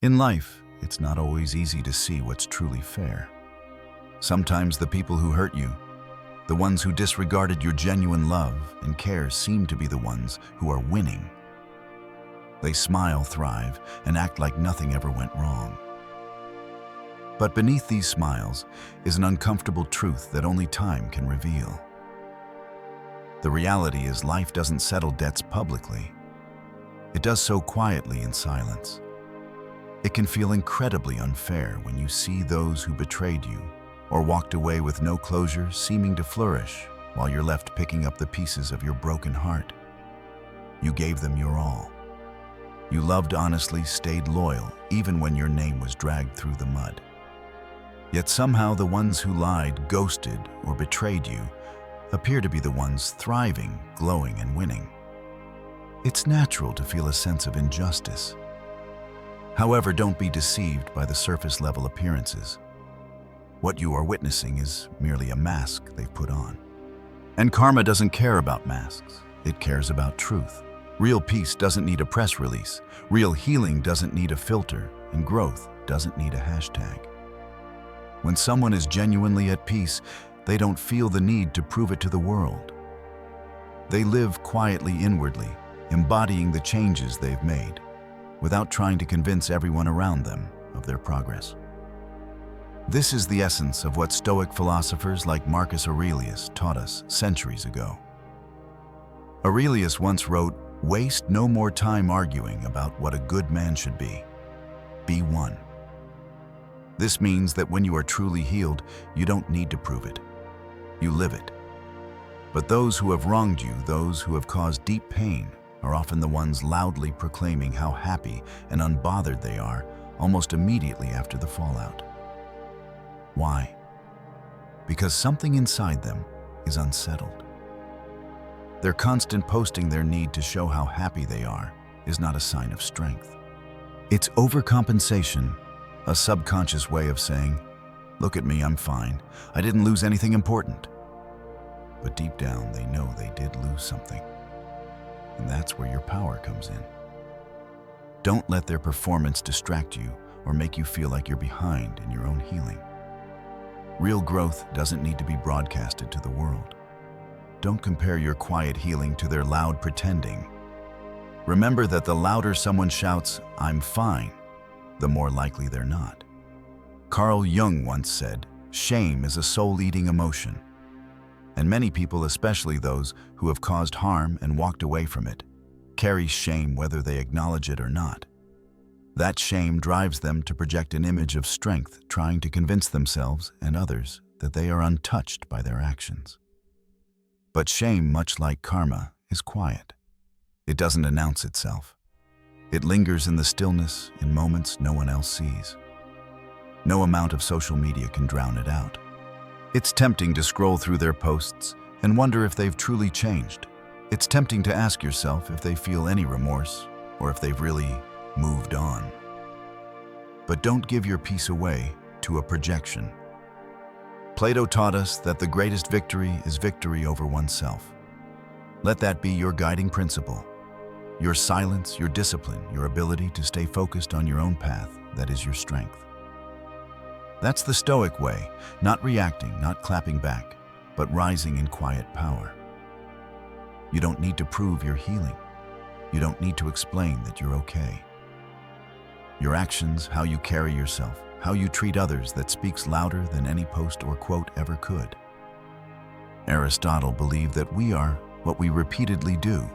In life, it's not always easy to see what's truly fair. Sometimes the people who hurt you, the ones who disregarded your genuine love and care, seem to be the ones who are winning. They smile, thrive, and act like nothing ever went wrong. But beneath these smiles is an uncomfortable truth that only time can reveal. The reality is, life doesn't settle debts publicly. It does so quietly in silence. It can feel incredibly unfair when you see those who betrayed you or walked away with no closure seeming to flourish while you're left picking up the pieces of your broken heart. You gave them your all. You loved honestly, stayed loyal, even when your name was dragged through the mud. Yet somehow the ones who lied, ghosted, or betrayed you appear to be the ones thriving, glowing, and winning. It's natural to feel a sense of injustice. However, don't be deceived by the surface-level appearances. What you are witnessing is merely a mask they've put on. And karma doesn't care about masks. It cares about truth. Real peace doesn't need a press release. Real healing doesn't need a filter. And growth doesn't need a hashtag. When someone is genuinely at peace, they don't feel the need to prove it to the world. They live quietly inwardly, embodying the changes they've made, without trying to convince everyone around them of their progress. This is the essence of what Stoic philosophers like Marcus Aurelius taught us centuries ago. Aurelius once wrote, "Waste no more time arguing about what a good man should be. Be one." This means that when you are truly healed, you don't need to prove it. You live it. But those who have wronged you, those who have caused deep pain, are often the ones loudly proclaiming how happy and unbothered they are almost immediately after the fallout. Why? Because something inside them is unsettled. Their constant posting their need to show how happy they are is not a sign of strength. It's overcompensation, a subconscious way of saying, "Look at me, I'm fine. I didn't lose anything important." But deep down, they know they did lose something. And that's where your power comes in. Don't let their performance distract you or make you feel like you're behind in your own healing. Real growth doesn't need to be broadcasted to the world. Don't compare your quiet healing to their loud pretending. Remember that the louder someone shouts, "I'm fine," the more likely they're not. Carl Jung once said, "Shame is a soul-eating emotion." And many people, especially those who have caused harm and walked away from it, carry shame whether they acknowledge it or not. That shame drives them to project an image of strength, trying to convince themselves and others that they are untouched by their actions. But shame, much like karma, is quiet. It doesn't announce itself. It lingers in the stillness, in moments no one else sees. No amount of social media can drown it out. It's tempting to scroll through their posts and wonder if they've truly changed. It's tempting to ask yourself if they feel any remorse or if they've really moved on. But don't give your peace away to a projection. Plato taught us that the greatest victory is victory over oneself. Let that be your guiding principle. Your silence, your discipline, your ability to stay focused on your own path, that is your strength. That's the Stoic way, not reacting, not clapping back, but rising in quiet power. You don't need to prove you're healing. You don't need to explain that you're okay. Your actions, how you carry yourself, how you treat others, that speaks louder than any post or quote ever could. Aristotle believed that we are what we repeatedly do.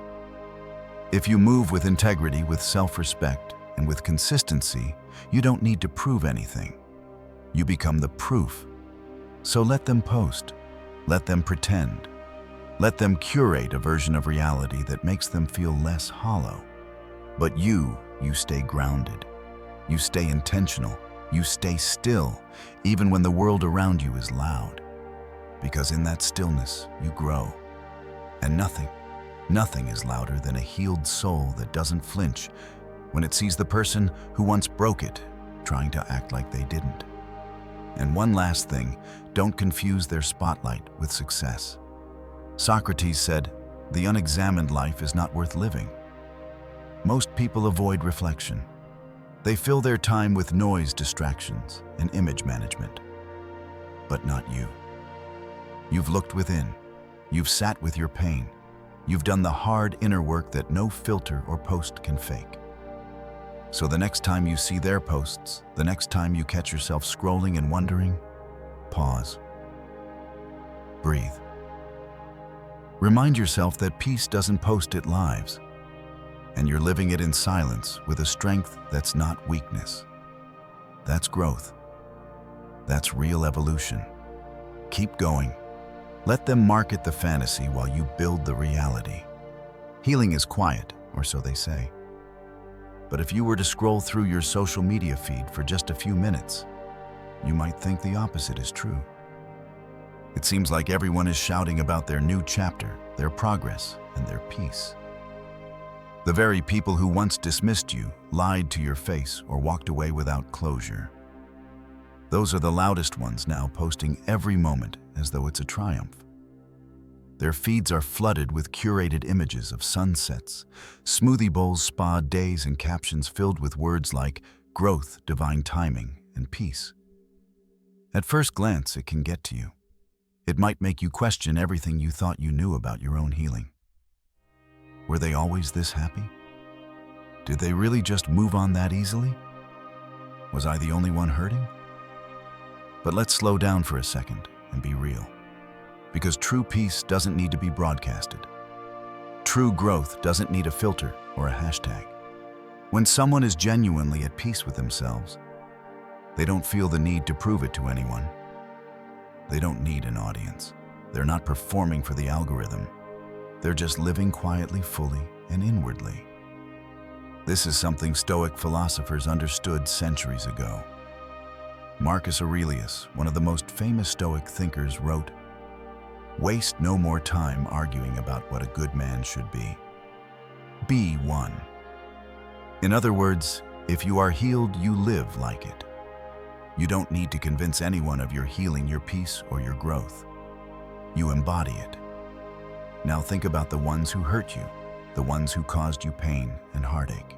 If you move with integrity, with self-respect, and with consistency, you don't need to prove anything. You become the proof. So let them post. Let them pretend. Let them curate a version of reality that makes them feel less hollow. But you stay grounded. You stay intentional. You stay still, even when the world around you is loud. Because in that stillness, you grow. And nothing is louder than a healed soul that doesn't flinch when it sees the person who once broke it trying to act like they didn't. And one last thing, don't confuse their spotlight with success. Socrates said, "The unexamined life is not worth living." Most people avoid reflection. They fill their time with noise, distractions, and image management. But not you. You've looked within. You've sat with your pain. You've done the hard inner work that no filter or post can fake. So the next time you see their posts, the next time you catch yourself scrolling and wondering, pause. Breathe. Remind yourself that peace doesn't post its lives, and you're living it in silence with a strength that's not weakness. That's growth. That's real evolution. Keep going. Let them market the fantasy while you build the reality. Healing is quiet, or so they say. But if you were to scroll through your social media feed for just a few minutes, you might think the opposite is true. It seems like everyone is shouting about their new chapter, their progress, and their peace. The very people who once dismissed you, lied to your face, or walked away without closure. Those are the loudest ones now, posting every moment as though it's a triumph. Their feeds are flooded with curated images of sunsets, smoothie bowls, spa days, and captions filled with words like growth, divine timing, and peace. At first glance, it can get to you. It might make you question everything you thought you knew about your own healing. Were they always this happy? Did they really just move on that easily? Was I the only one hurting? But let's slow down for a second and be real. Because true peace doesn't need to be broadcasted. True growth doesn't need a filter or a hashtag. When someone is genuinely at peace with themselves, they don't feel the need to prove it to anyone. They don't need an audience. They're not performing for the algorithm. They're just living quietly, fully, and inwardly. This is something Stoic philosophers understood centuries ago. Marcus Aurelius, one of the most famous Stoic thinkers, wrote, "Waste no more time arguing about what a good man should be. Be one." In other words, if you are healed, you live like it. You don't need to convince anyone of your healing, your peace, or your growth. You embody it. Now think about the ones who hurt you, the ones who caused you pain and heartache.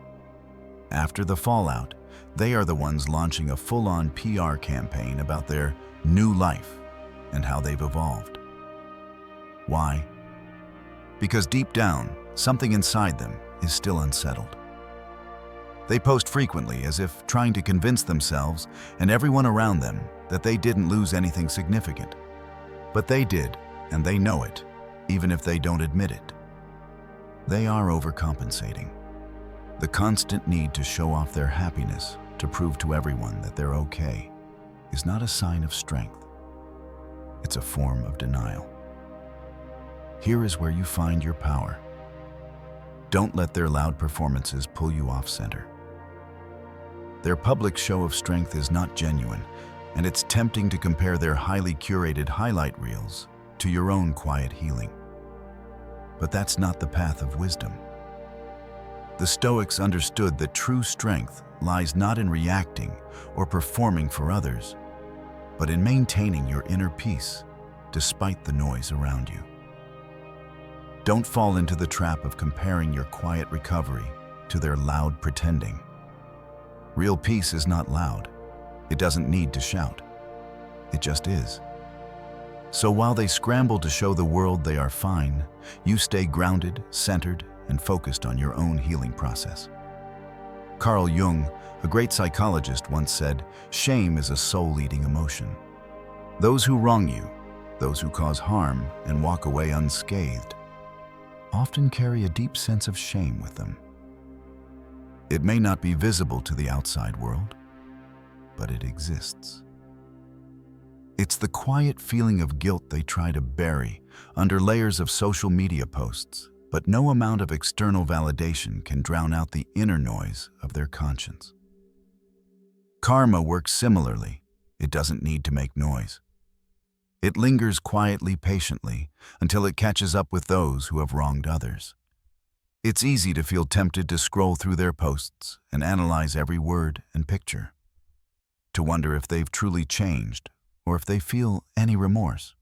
After the fallout, they are the ones launching a full-on PR campaign about their new life and how they've evolved. Why? Because deep down, something inside them is still unsettled. They post frequently as if trying to convince themselves and everyone around them that they didn't lose anything significant. But they did, and they know it, even if they don't admit it. They are overcompensating. The constant need to show off their happiness, to prove to everyone that they're okay, is not a sign of strength. It's a form of denial. Here is where you find your power. Don't let their loud performances pull you off center. Their public show of strength is not genuine, and it's tempting to compare their highly curated highlight reels to your own quiet healing. But that's not the path of wisdom. The Stoics understood that true strength lies not in reacting or performing for others, but in maintaining your inner peace despite the noise around you. Don't fall into the trap of comparing your quiet recovery to their loud pretending. Real peace is not loud. It doesn't need to shout. It just is. So while they scramble to show the world they are fine, you stay grounded, centered, and focused on your own healing process. Carl Jung, a great psychologist, once said, "Shame is a soul-eating emotion. Those who wrong you, those who cause harm and walk away unscathed, often carry a deep sense of shame with them. It may not be visible to the outside world, but it exists. It's the quiet feeling of guilt they try to bury under layers of social media posts, but no amount of external validation can drown out the inner noise of their conscience. Karma works similarly. It doesn't need to make noise. It lingers quietly, patiently, until it catches up with those who have wronged others. It's easy to feel tempted to scroll through their posts and analyze every word and picture, to wonder if they've truly changed or if they feel any remorse.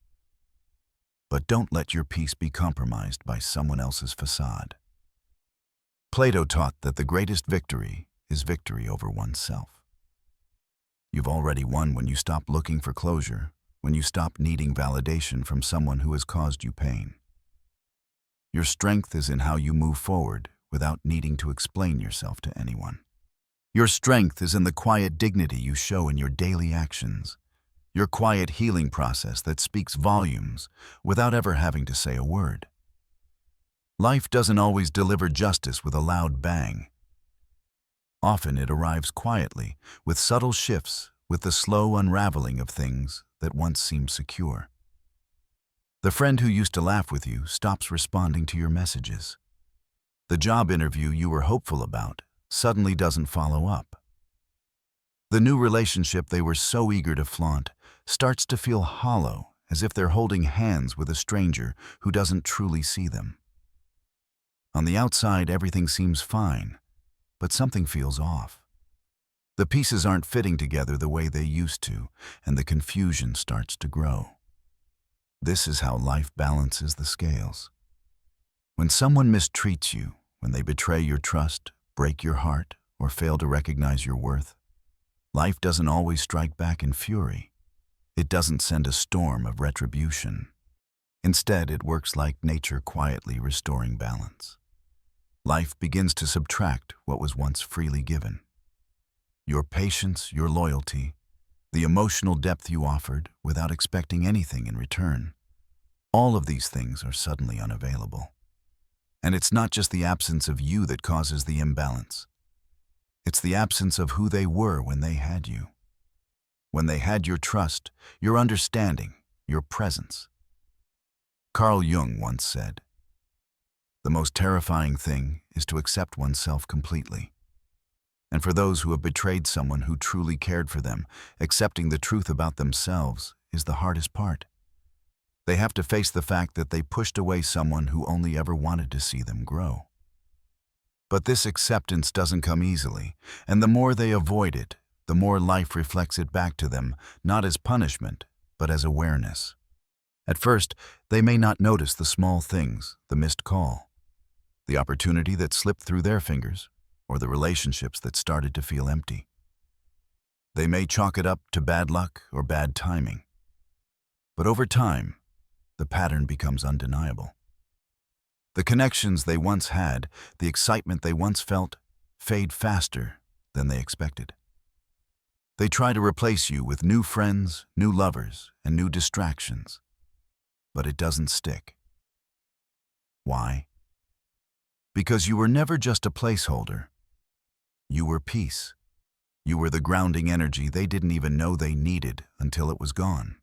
But don't let your peace be compromised by someone else's facade. Plato taught that the greatest victory is victory over oneself. You've already won when you stop looking for closure, when you stop needing validation from someone who has caused you pain. Your strength is in how you move forward without needing to explain yourself to anyone. Your strength is in the quiet dignity you show in your daily actions, your quiet healing process that speaks volumes without ever having to say a word. Life doesn't always deliver justice with a loud bang. Often it arrives quietly, with subtle shifts, with the slow unraveling of things that once seemed secure. The friend who used to laugh with you stops responding to your messages. The job interview you were hopeful about suddenly doesn't follow up. The new relationship they were so eager to flaunt starts to feel hollow, as if they're holding hands with a stranger who doesn't truly see them. On the outside, everything seems fine, but something feels off. The pieces aren't fitting together the way they used to, and the confusion starts to grow. This is how life balances the scales. When someone mistreats you, when they betray your trust, break your heart, or fail to recognize your worth, life doesn't always strike back in fury. It doesn't send a storm of retribution. Instead, it works like nature quietly restoring balance. Life begins to subtract what was once freely given. Your patience, your loyalty, the emotional depth you offered without expecting anything in return, all of these things are suddenly unavailable. And it's not just the absence of you that causes the imbalance. It's the absence of who they were when they had you. When they had your trust, your understanding, your presence. Carl Jung once said, "The most terrifying thing is to accept oneself completely." And for those who have betrayed someone who truly cared for them, accepting the truth about themselves is the hardest part. They have to face the fact that they pushed away someone who only ever wanted to see them grow. But this acceptance doesn't come easily, and the more they avoid it, the more life reflects it back to them, not as punishment, but as awareness. At first, they may not notice the small things, the missed call, the opportunity that slipped through their fingers, or the relationships that started to feel empty. They may chalk it up to bad luck or bad timing. But over time, the pattern becomes undeniable. The connections they once had, the excitement they once felt, fade faster than they expected. They try to replace you with new friends, new lovers, and new distractions. But it doesn't stick. Why? Because you were never just a placeholder. You were peace. You were the grounding energy they didn't even know they needed until it was gone.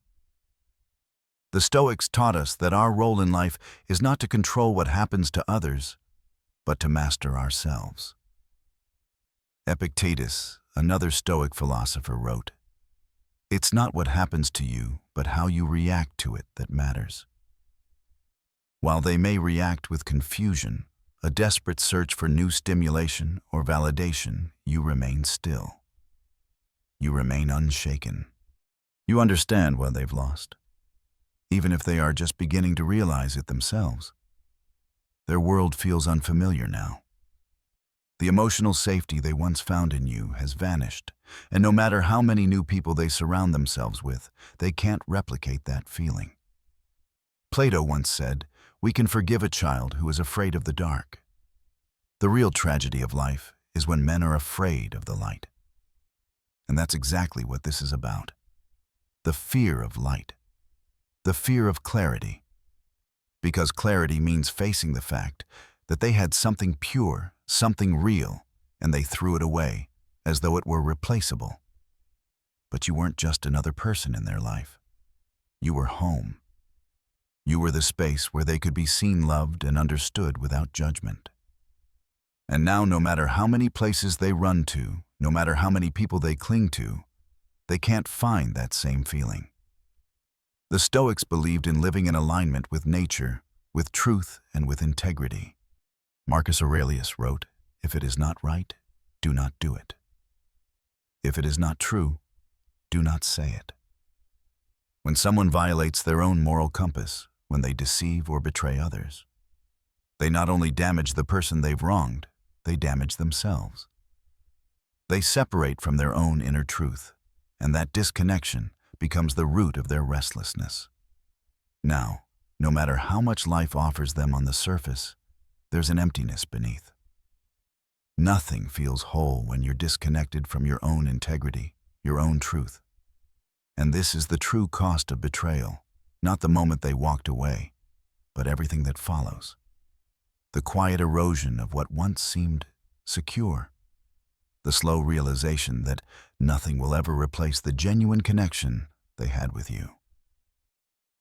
The Stoics taught us that our role in life is not to control what happens to others, but to master ourselves. Epictetus, another Stoic philosopher, wrote, "It's not what happens to you, but how you react to it that matters." While they may react with confusion, a desperate search for new stimulation or validation, you remain still. You remain unshaken. You understand what they've lost, even if they are just beginning to realize it themselves. Their world feels unfamiliar now. The emotional safety they once found in you has vanished, and no matter how many new people they surround themselves with, they can't replicate that feeling. Plato once said, "We can forgive a child who is afraid of the dark." The real tragedy of life is when men are afraid of the light. And that's exactly what this is about. The fear of light. The fear of clarity. Because clarity means facing the fact that they had something pure, something real, and they threw it away as though it were replaceable. But you weren't just another person in their life. You were home. You were the space where they could be seen, loved, and understood without judgment. And now, no matter how many places they run to, no matter how many people they cling to, they can't find that same feeling. The Stoics believed in living in alignment with nature, with truth, and with integrity. Marcus Aurelius wrote, "If it is not right, do not do it. If it is not true, do not say it." When someone violates their own moral compass, when they deceive or betray others, they not only damage the person they've wronged, they damage themselves. They separate from their own inner truth, and that disconnection becomes the root of their restlessness. Now, no matter how much life offers them on the surface, there's an emptiness beneath. Nothing feels whole when you're disconnected from your own integrity, your own truth. And this is the true cost of betrayal, not the moment they walked away, but everything that follows. The quiet erosion of what once seemed secure. The slow realization that nothing will ever replace the genuine connection they had with you.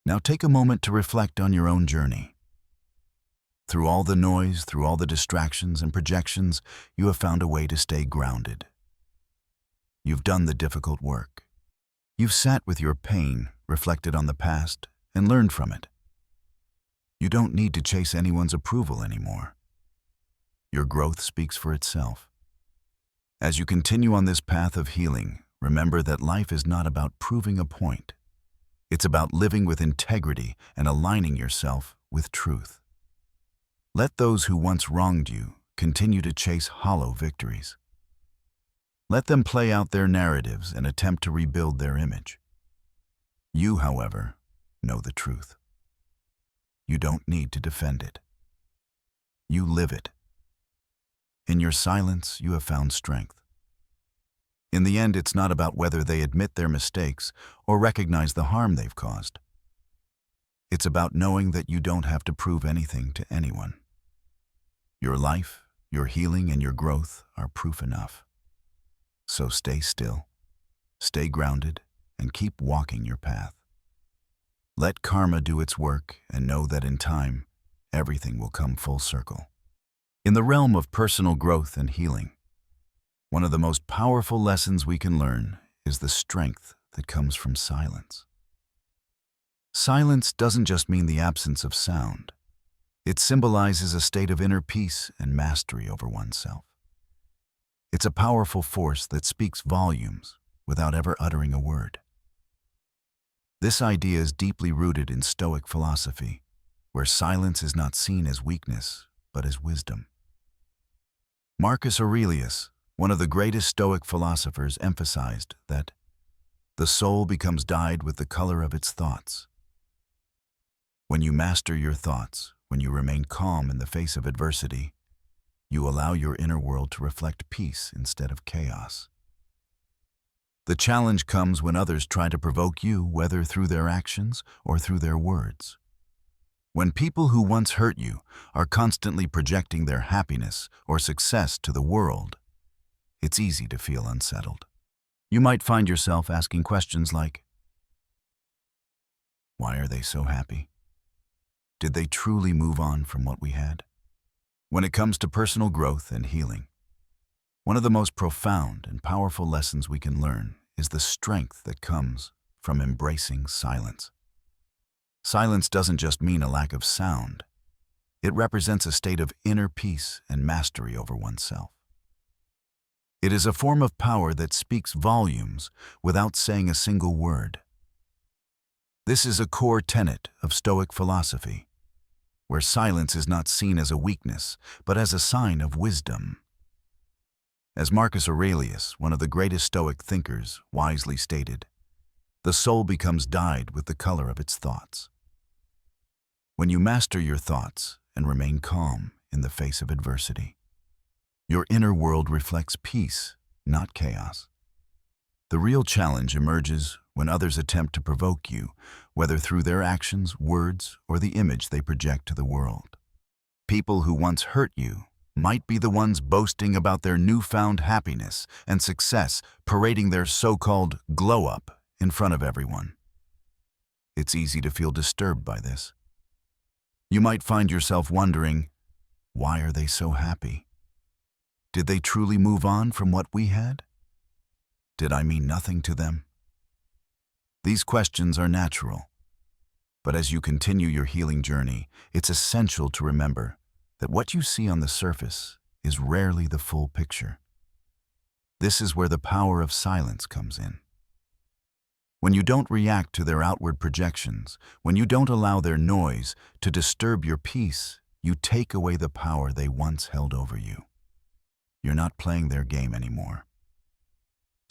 Now take a moment to reflect on your own journey. Through all the noise, through all the distractions and projections, you have found a way to stay grounded. You've done the difficult work. You've sat with your pain, reflected on the past, and learned from it. You don't need to chase anyone's approval anymore. Your growth speaks for itself. As you continue on this path of healing, remember that life is not about proving a point. It's about living with integrity and aligning yourself with truth. Let those who once wronged you continue to chase hollow victories. Let them play out their narratives and attempt to rebuild their image. You, however, know the truth. You don't need to defend it. You live it. In your silence, you have found strength. In the end, it's not about whether they admit their mistakes or recognize the harm they've caused. It's about knowing that you don't have to prove anything to anyone. Your life, your healing, and your growth are proof enough. So stay still, stay grounded, and keep walking your path. Let karma do its work and know that in time, everything will come full circle. In the realm of personal growth and healing, one of the most powerful lessons we can learn is the strength that comes from silence. Silence doesn't just mean the absence of sound. It symbolizes a state of inner peace and mastery over oneself. It's a powerful force that speaks volumes without ever uttering a word. This idea is deeply rooted in Stoic philosophy, where silence is not seen as weakness, but as wisdom. Marcus Aurelius, one of the greatest Stoic philosophers, emphasized that the soul becomes dyed with the color of its thoughts. When you master your thoughts, when you remain calm in the face of adversity, you allow your inner world to reflect peace instead of chaos. The challenge comes when others try to provoke you, whether through their actions or through their words. When people who once hurt you are constantly projecting their happiness or success to the world, it's easy to feel unsettled. You might find yourself asking questions like, why are they so happy? Did they truly move on from what we had? When it comes to personal growth and healing, one of the most profound and powerful lessons we can learn is the strength that comes from embracing silence. Silence doesn't just mean a lack of sound. It represents a state of inner peace and mastery over oneself. It is a form of power that speaks volumes without saying a single word. This is a core tenet of Stoic philosophy, where silence is not seen as a weakness, but as a sign of wisdom. As Marcus Aurelius, one of the greatest Stoic thinkers, wisely stated, the soul becomes dyed with the color of its thoughts. When you master your thoughts and remain calm in the face of adversity, your inner world reflects peace, not chaos. The real challenge emerges when others attempt to provoke you, whether through their actions, words, or the image they project to the world. People who once hurt you might be the ones boasting about their newfound happiness and success, parading their so-called glow-up in front of everyone. It's easy to feel disturbed by this. You might find yourself wondering, why are they so happy? Did they truly move on from what we had? Did I mean nothing to them? These questions are natural, but as you continue your healing journey, it's essential to remember that what you see on the surface is rarely the full picture. This is where the power of silence comes in. When you don't react to their outward projections, when you don't allow their noise to disturb your peace, you take away the power they once held over you. You're not playing their game anymore.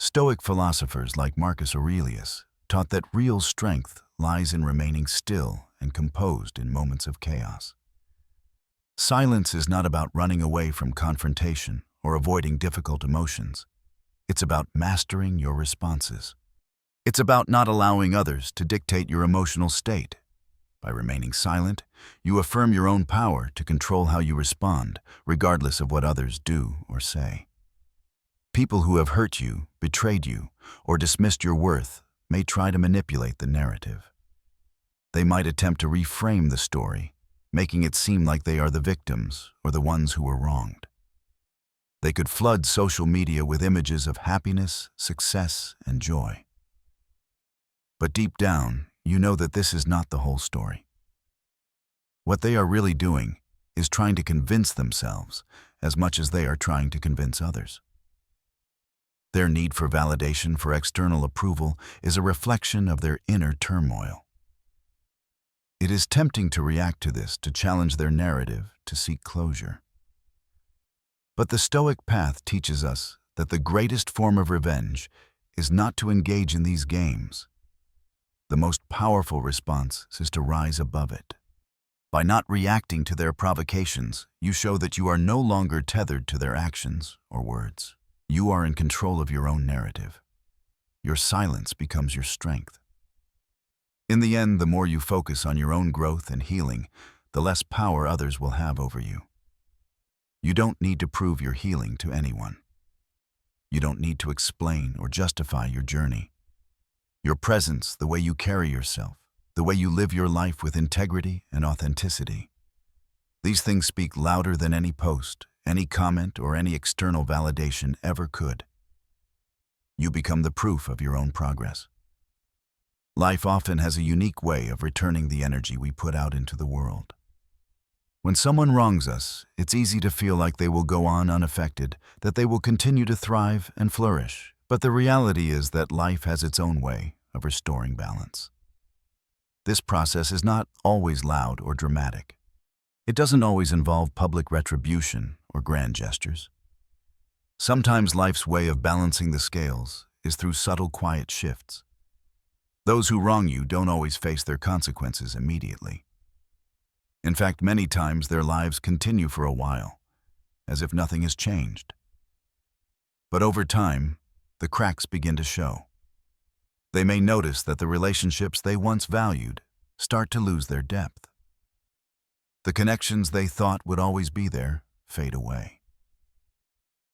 Stoic philosophers like Marcus Aurelius taught that real strength lies in remaining still and composed in moments of chaos. Silence is not about running away from confrontation or avoiding difficult emotions. It's about mastering your responses. It's about not allowing others to dictate your emotional state. By remaining silent, you affirm your own power to control how you respond, regardless of what others do or say. People who have hurt you, betrayed you, or dismissed your worth may try to manipulate the narrative. They might attempt to reframe the story, making it seem like they are the victims or the ones who were wronged. They could flood social media with images of happiness, success, and joy. But deep down, you know that this is not the whole story. What they are really doing is trying to convince themselves as much as they are trying to convince others. Their need for validation, for external approval, is a reflection of their inner turmoil. It is tempting to react to this, to challenge their narrative, to seek closure. But the Stoic path teaches us that the greatest form of revenge is not to engage in these games. The most powerful response is to rise above it. By not reacting to their provocations, you show that you are no longer tethered to their actions or words. You are in control of your own narrative. Your silence becomes your strength. In the end, the more you focus on your own growth and healing, the less power others will have over you. You don't need to prove your healing to anyone. You don't need to explain or justify your journey. Your presence, the way you carry yourself, the way you live your life with integrity and authenticity. These things speak louder than any post, any comment, or any external validation ever could. You become the proof of your own progress. Life often has a unique way of returning the energy we put out into the world. When someone wrongs us, it's easy to feel like they will go on unaffected, that they will continue to thrive and flourish. But the reality is that life has its own way of restoring balance. This process is not always loud or dramatic. It doesn't always involve public retribution or grand gestures. Sometimes life's way of balancing the scales is through subtle, quiet shifts. Those who wrong you don't always face their consequences immediately. In fact, many times their lives continue for a while, as if nothing has changed. But over time, the cracks begin to show. They may notice that the relationships they once valued start to lose their depth. The connections they thought would always be there fade away.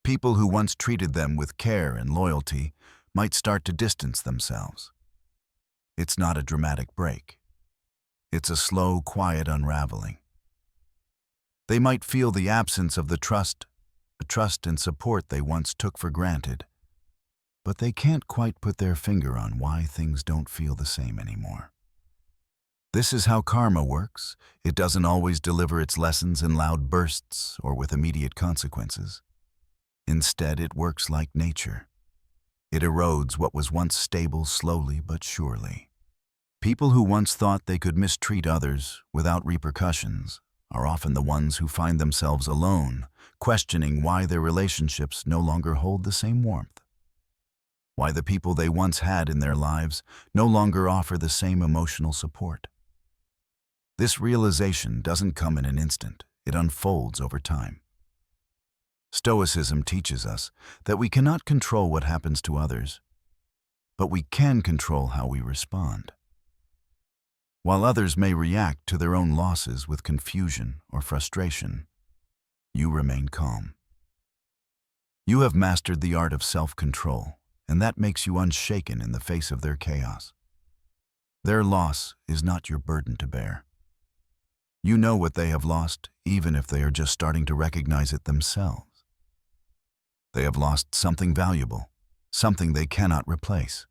People who once treated them with care and loyalty might start to distance themselves. It's not a dramatic break. It's a slow, quiet unraveling. They might feel the absence of the trust and support they once took for granted, but they can't quite put their finger on why things don't feel the same anymore. This is how karma works. It doesn't always deliver its lessons in loud bursts or with immediate consequences. Instead, it works like nature. It erodes what was once stable slowly but surely. People who once thought they could mistreat others without repercussions are often the ones who find themselves alone, questioning why their relationships no longer hold the same warmth. Why the people they once had in their lives no longer offer the same emotional support. This realization doesn't come in an instant. It unfolds over time. Stoicism teaches us that we cannot control what happens to others, but we can control how we respond. While others may react to their own losses with confusion or frustration, you remain calm. You have mastered the art of self-control, and that makes you unshaken in the face of their chaos. Their loss is not your burden to bear. You know what they have lost, even if they are just starting to recognize it themselves. They have lost something valuable, something they cannot replace.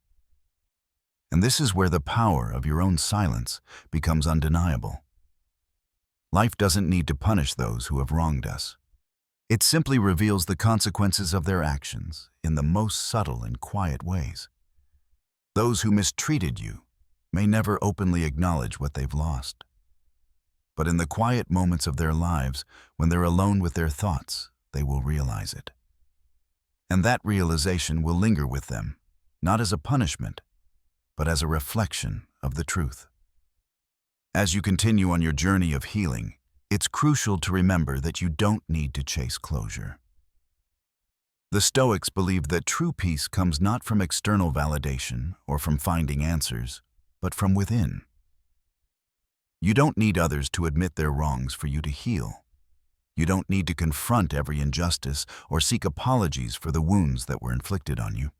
And this is where the power of your own silence becomes undeniable. Life doesn't need to punish those who have wronged us. It simply reveals the consequences of their actions in the most subtle and quiet ways. Those who mistreated you may never openly acknowledge what they've lost. But in the quiet moments of their lives, when they're alone with their thoughts, they will realize it. And that realization will linger with them, not as a punishment, but as a reflection of the truth. As you continue on your journey of healing, it's crucial to remember that you don't need to chase closure. The Stoics believed that true peace comes not from external validation or from finding answers, but from within. You don't need others to admit their wrongs for you to heal. You don't need to confront every injustice or seek apologies for the wounds that were inflicted on you.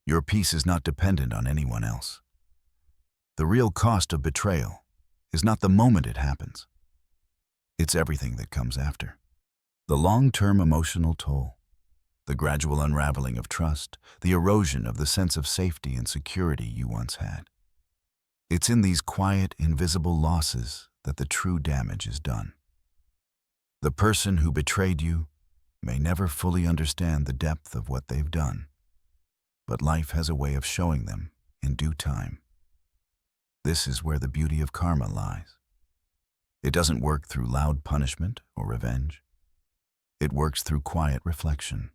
Your peace is not dependent on anyone else. The real cost of betrayal is not the moment it happens. It's everything that comes after. The long-term emotional toll, the gradual unraveling of trust, the erosion of the sense of safety and security you once had. It's in these quiet, invisible losses that the true damage is done. The person who betrayed you may never fully understand the depth of what they've done, but life has a way of showing them in due time. This is where the beauty of karma lies. It doesn't work through loud punishment or revenge. It works through quiet reflection.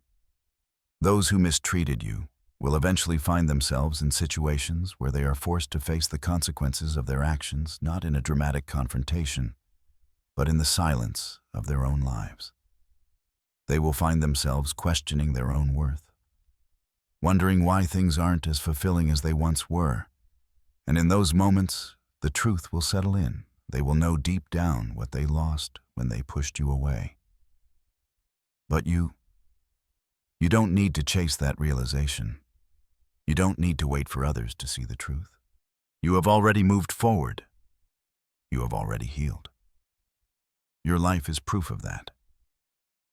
Those who mistreated you will eventually find themselves in situations where they are forced to face the consequences of their actions, not in a dramatic confrontation, but in the silence of their own lives. They will find themselves questioning their own worth, wondering why things aren't as fulfilling as they once were. And in those moments, the truth will settle in. They will know deep down what they lost when they pushed you away. But you don't need to chase that realization. You don't need to wait for others to see the truth. You have already moved forward. You have already healed. Your life is proof of that.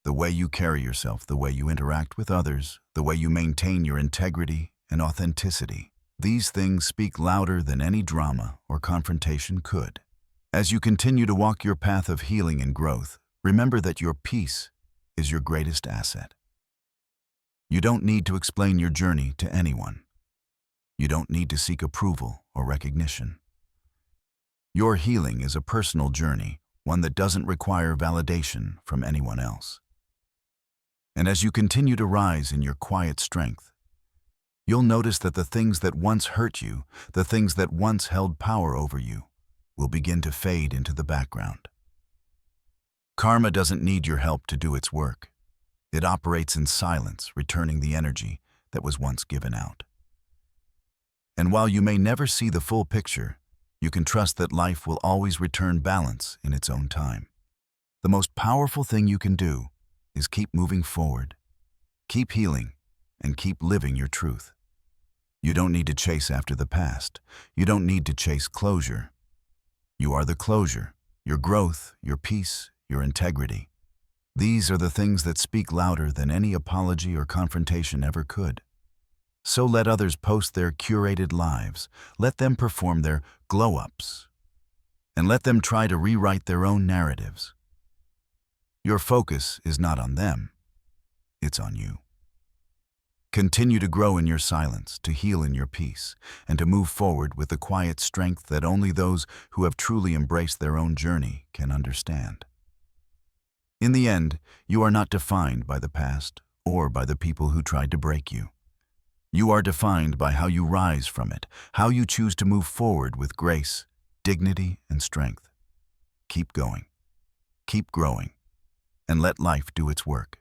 The way you carry yourself, the way you interact with others, the way you maintain your integrity and authenticity, these things speak louder than any drama or confrontation could. As you continue to walk your path of healing and growth, remember that your peace is your greatest asset. You don't need to explain your journey to anyone. You don't need to seek approval or recognition. Your healing is a personal journey, one that doesn't require validation from anyone else. And as you continue to rise in your quiet strength, you'll notice that the things that once hurt you, the things that once held power over you, will begin to fade into the background. Karma doesn't need your help to do its work. It operates in silence, returning the energy that was once given out. And while you may never see the full picture, you can trust that life will always return balance in its own time. The most powerful thing you can do is keep moving forward, keep healing, and keep living your truth. You don't need to chase after the past. You don't need to chase closure. You are the closure, your growth, your peace, your integrity. These are the things that speak louder than any apology or confrontation ever could. So let others post their curated lives. Let them perform their glow-ups. And let them try to rewrite their own narratives. Your focus is not on them. It's on you. Continue to grow in your silence, to heal in your peace, and to move forward with the quiet strength that only those who have truly embraced their own journey can understand. In the end, you are not defined by the past or by the people who tried to break you. You are defined by how you rise from it, how you choose to move forward with grace, dignity, and strength. Keep going, keep growing, and let life do its work.